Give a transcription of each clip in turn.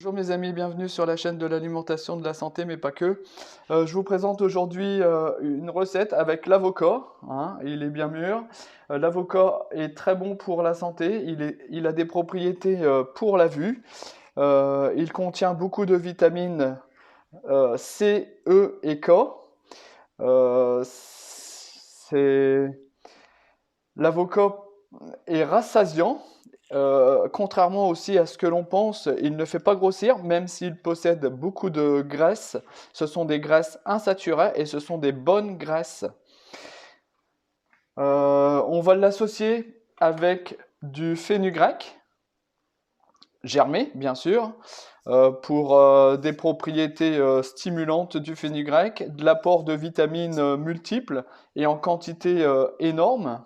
Bonjour mes amis, bienvenue sur la chaîne de l'alimentation, de la santé, mais pas que. Je vous présente aujourd'hui une recette avec l'avocat, hein, il est bien mûr. L'avocat est très bon pour la santé, il a des propriétés pour la vue. Il contient beaucoup de vitamines C, E et K. L'avocat est rassasiant. Contrairement aussi à ce que l'on pense, il ne fait pas grossir, même s'il possède beaucoup de graisses. Ce sont des graisses insaturées et ce sont des bonnes graisses. On va l'associer avec du fenugrec, germé bien sûr, pour des propriétés stimulantes du fenugrec, de l'apport de vitamines multiples et en quantité énorme.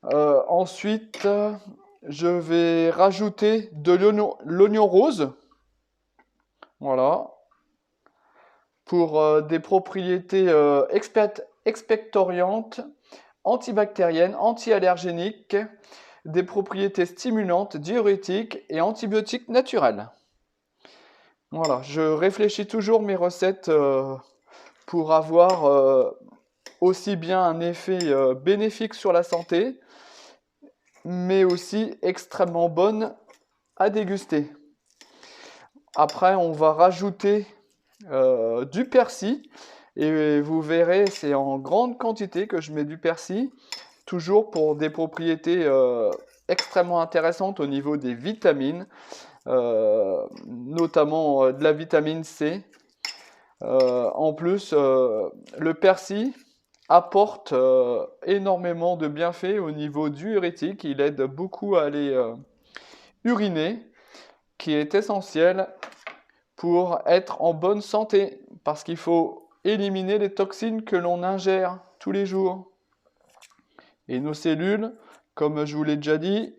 Ensuite, je vais rajouter de l'oignon rose, voilà, pour des propriétés expectoriantes, antibactériennes, anti-allergéniques, des propriétés stimulantes, diurétiques et antibiotiques naturels. Voilà, je réfléchis toujours mes recettes pour avoir aussi bien un effet bénéfique sur la santé, mais aussi extrêmement bonne à déguster. Après, on va rajouter du persil. Et vous verrez, c'est en grande quantité que je mets du persil. Toujours pour des propriétés extrêmement intéressantes au niveau des vitamines. Notamment de la vitamine C. En plus, le persil apporte énormément de bienfaits au niveau diurétique. Il aide beaucoup à aller uriner, qui est essentiel pour être en bonne santé, parce qu'il faut éliminer les toxines que l'on ingère tous les jours. Et nos cellules, comme je vous l'ai déjà dit,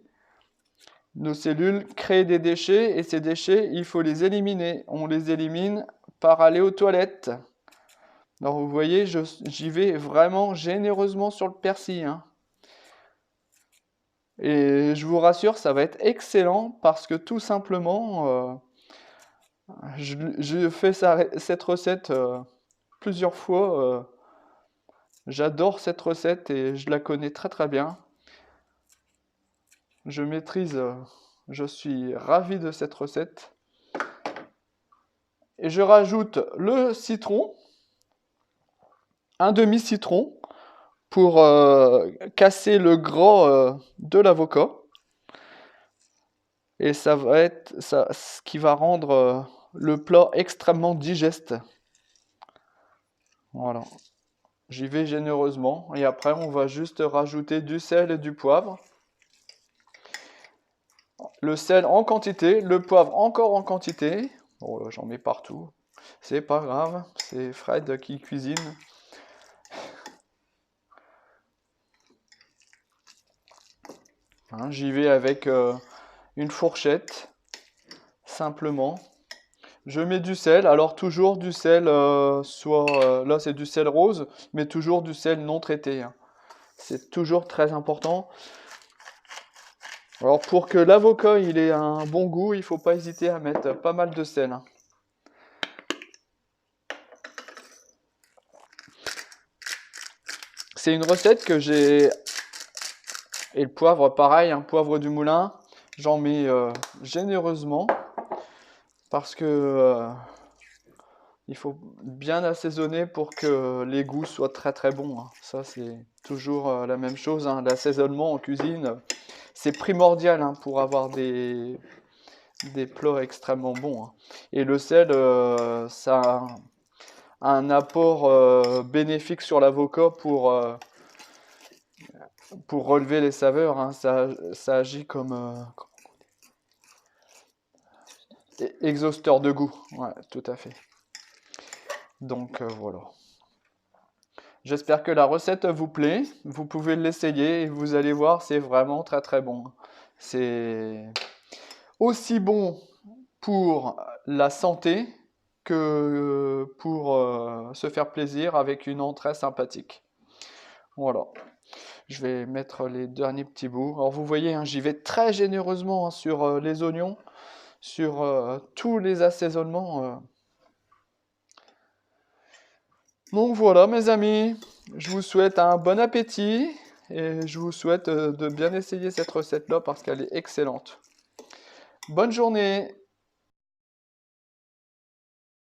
nos cellules créent des déchets, et ces déchets, il faut les éliminer. On les élimine par aller aux toilettes. Alors vous voyez, j'y vais vraiment généreusement sur le persil, hein. Et je vous rassure, ça va être excellent parce que tout simplement, je fais cette recette plusieurs fois. J'adore cette recette et je la connais très très bien. Je maîtrise, je suis ravi de cette recette. Et je rajoute le citron, un demi-citron, pour casser le gras de l'avocat. Et ça va être ça, ce qui va rendre le plat extrêmement digeste. Voilà. J'y vais généreusement. Et après, on va juste rajouter du sel et du poivre. Le sel en quantité, le poivre encore en quantité. Bon, là, j'en mets partout. C'est pas grave, c'est Fred qui cuisine. Hein, j'y vais avec une fourchette, simplement. Je mets du sel, alors toujours du sel, là c'est du sel rose, mais toujours du sel non traité, hein. C'est toujours très important. Alors pour que l'avocat il ait un bon goût, il ne faut pas hésiter à mettre pas mal de sel, hein. C'est une recette que j'ai... Et le poivre, pareil, un poivre du moulin, j'en mets généreusement parce que il faut bien assaisonner pour que les goûts soient très très bons, hein. Ça, c'est toujours la même chose, hein. L'assaisonnement en cuisine, c'est primordial, hein, pour avoir des plats extrêmement bons, hein. Et le sel, ça a un apport bénéfique sur l'avocat pour relever les saveurs, hein. Ça agit comme exhausteur de goût. Ouais, tout à fait. Donc voilà. J'espère que la recette vous plaît. Vous pouvez l'essayer et vous allez voir, c'est vraiment très très bon. C'est aussi bon pour la santé que pour se faire plaisir avec une entrée sympathique. Voilà. Je vais mettre les derniers petits bouts. Alors vous voyez, hein, j'y vais très généreusement, hein, sur les oignons. sur tous les assaisonnements. Donc voilà mes amis, je vous souhaite un bon appétit et je vous souhaite de bien essayer cette recette-là parce qu'elle est excellente. Bonne journée!